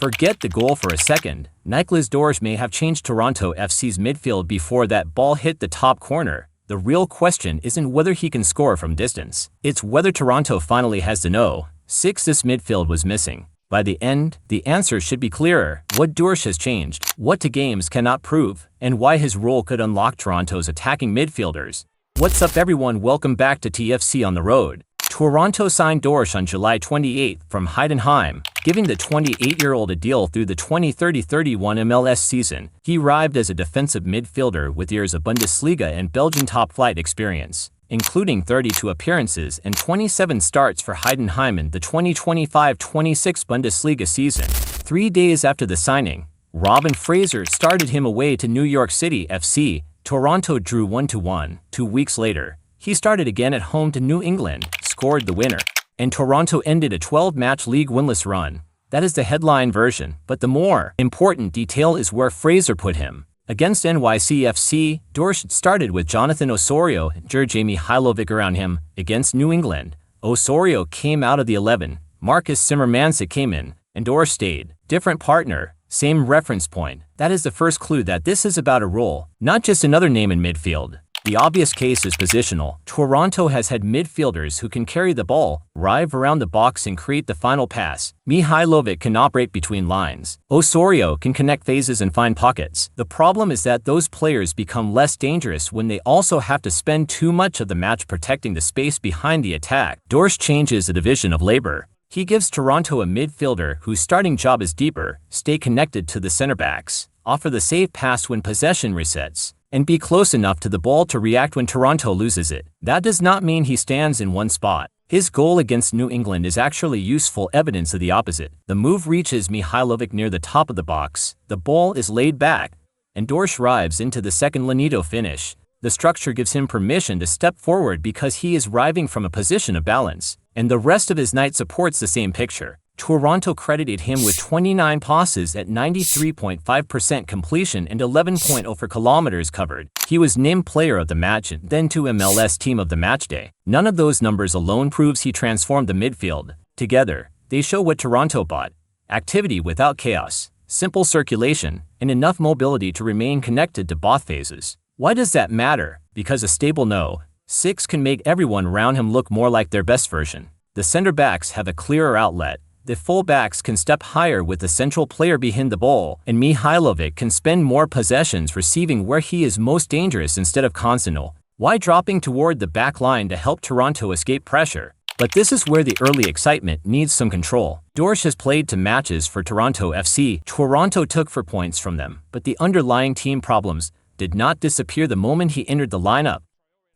Forget the goal for a second. Niklas Dorsch may have changed Toronto FC's midfield before that ball hit the top corner. The real question isn't whether he can score from distance. It's whether Toronto finally has to know. This midfield was missing. By the end, the answer should be clearer. What Dorsch has changed, what two games cannot prove, and why his role could unlock Toronto's attacking midfielders. What's up everyone, welcome back to TFC On The Road. Toronto signed Dorsch on July 28 from Heidenheim, giving the 28-year-old a deal through the 2030-31 MLS season. He arrived as a defensive midfielder with years of Bundesliga and Belgian top-flight experience, including 32 appearances and 27 starts for Heidenheim in the 2025-26 Bundesliga season. 3 days after the signing, Robin Fraser started him away to New York City FC. Toronto drew 1-1. 2 weeks later, he started again at home to New England, scored the winner, and Toronto ended a 12-match league winless run. That is the headline version, but the more important detail is where Fraser put him. Against NYCFC, Dorsch started with Jonathan Osorio and Djordje Mihailovic around him. Against New England, Osorio came out of the 11, Markus Cimermancic came in, and Dorsch stayed. Different partner, same reference point. That is the first clue that this is about a role, not just another name in midfield. The obvious case is positional. Toronto has had midfielders who can carry the ball, arrive around the box and create the final pass. Mihailovic can operate between lines. Osorio can connect phases and find pockets. The problem is that those players become less dangerous when they also have to spend too much of the match protecting the space behind the attack. Dorsch changes the division of labor. He gives Toronto a midfielder whose starting job is deeper, stay connected to the center backs, offer the safe pass when possession resets, and be close enough to the ball to react when Toronto loses it. That does not mean he stands in one spot. His goal against New England is actually useful evidence of the opposite. The move reaches Mihailovic near the top of the box, the ball is laid back, and Dorsch arrives into the second Lanito finish. The structure gives him permission to step forward because he is arriving from a position of balance, and the rest of his night supports the same picture. Toronto credited him with 29 passes at 93.5% completion and 11.0 for kilometers covered. He was named player of the match and then to MLS team of the match day. None of those numbers alone proves he transformed the midfield. Together, they show what Toronto bought: activity without chaos, simple circulation, and enough mobility to remain connected to both phases. Why does that matter? Because a stable No.6 can make everyone around him look more like their best version. The center backs have a clearer outlet. The fullbacks can step higher with the central player behind the ball, and Mihailovic can spend more possessions receiving where he is most dangerous instead of constant. Why dropping toward the back line to help Toronto escape pressure? But this is where the early excitement needs some control. Dorsch has played to matches for Toronto FC. Toronto took 4 points from them, but the underlying team problems did not disappear the moment he entered the lineup.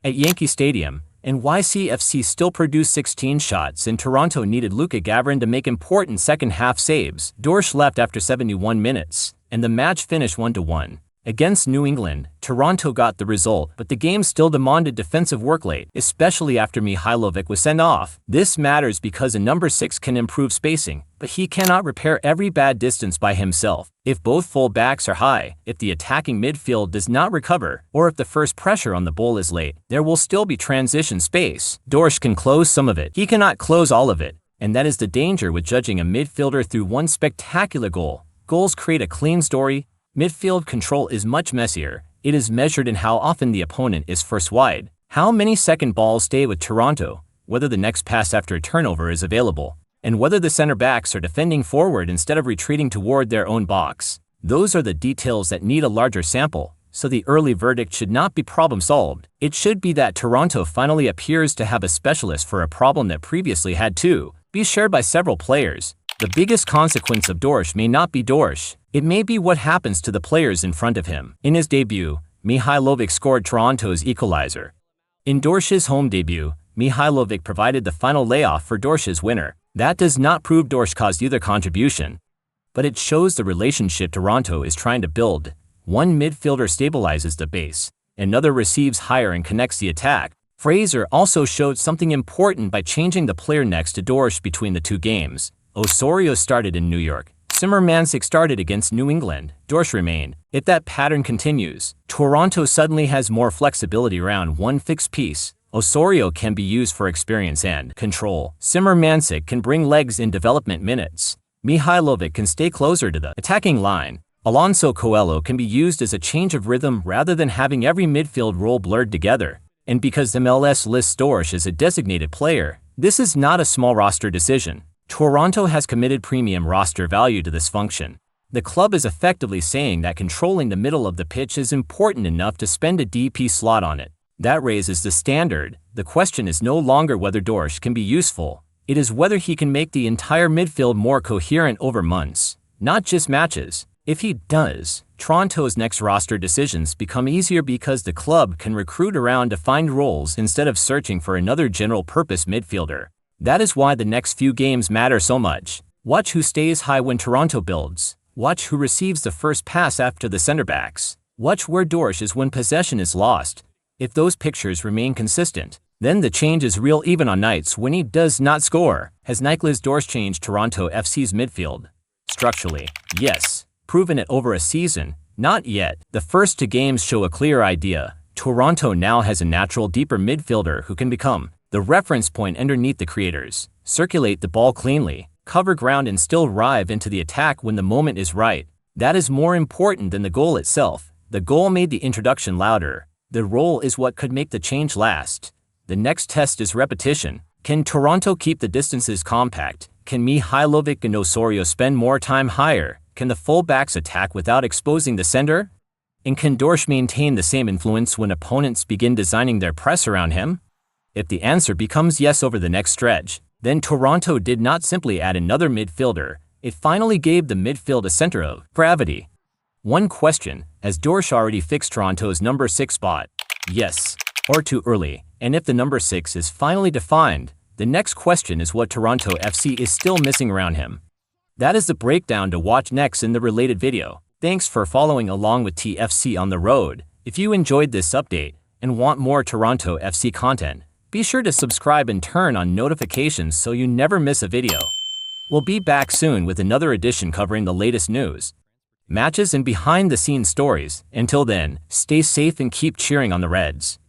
At Yankee Stadium, NYCFC still produced 16 shots and Toronto needed Luka Gavrin to make important second-half saves. Dorsch left after 71 minutes, and the match finished 1-1. Against New England, Toronto got the result, but the game still demanded defensive work late, especially after Mihailovic was sent off. This matters because a number 6 can improve spacing, but he cannot repair every bad distance by himself. If both full backs are high, if the attacking midfield does not recover, or if the first pressure on the ball is late, there will still be transition space. Dorsch can close some of it. He cannot close all of it, and that is the danger with judging a midfielder through one spectacular goal. Goals create a clean story. Midfield control is much messier. It is measured in how often the opponent is first wide, how many second balls stay with Toronto, whether the next pass after a turnover is available, and whether the center backs are defending forward instead of retreating toward their own box. Those are the details that need a larger sample, so the early verdict should not be problem solved. It should be that Toronto finally appears to have a specialist for a problem that previously had to be shared by several players. The biggest consequence of Dorsch may not be Dorsch. It may be what happens to the players in front of him. In his debut, Mihailovic scored Toronto's equalizer. In Dorsch's home debut, Mihailovic provided the final layoff for Dorsch's winner. That does not prove Dorsch caused either contribution, but it shows the relationship Toronto is trying to build. One midfielder stabilizes the base, another receives higher and connects the attack. Fraser also showed something important by changing the player next to Dorsch between the 2 games. Osorio started in New York. Cimermancic started against New England. Dorsch remained. If that pattern continues, Toronto suddenly has more flexibility around one fixed piece. Osorio can be used for experience and control. Cimermancic can bring legs in development minutes. Mihailovic can stay closer to the attacking line. Alonso Coelho can be used as a change of rhythm rather than having every midfield role blurred together. And because MLS lists Dorsch as a designated player, this is not a small roster decision. Toronto has committed premium roster value to this function. The club is effectively saying that controlling the middle of the pitch is important enough to spend a DP slot on it. That raises the standard. The question is no longer whether Dorsch can be useful. It is whether he can make the entire midfield more coherent over months, not just matches. If he does, Toronto's next roster decisions become easier because the club can recruit around defined roles instead of searching for another general-purpose midfielder. That is why the next few games matter so much. Watch who stays high when Toronto builds. Watch who receives the first pass after the center-backs. Watch where Dorsch is when possession is lost. If those pictures remain consistent, then the change is real even on nights when he does not score. Has Niklas Dorsch changed Toronto FC's midfield? Structurally, yes. Proven it over a season? Not yet. The first two games show a clear idea. Toronto now has a natural deeper midfielder who can become the reference point underneath the creators, circulate the ball cleanly, cover ground and still arrive into the attack when the moment is right. That is more important than the goal itself. The goal made the introduction louder. The role is what could make the change last. The next test is repetition. Can Toronto keep the distances compact? Can Mihailovic and Osorio spend more time higher? Can the fullbacks attack without exposing the center? And can Dorsch maintain the same influence when opponents begin designing their press around him? If the answer becomes yes over the next stretch, then Toronto did not simply add another midfielder, it finally gave the midfield a center of gravity. One question, has Dorsch already fixed Toronto's number 6 spot? Yes, or too early, and if the number 6 is finally defined, the next question is what Toronto FC is still missing around him. That is the breakdown to watch next in the related video. Thanks for following along with TFC on the road. If you enjoyed this update and want more Toronto FC content, be sure to subscribe and turn on notifications so you never miss a video. We'll be back soon with another edition covering the latest news, matches and behind-the-scenes stories. Until then, stay safe and keep cheering on the Reds.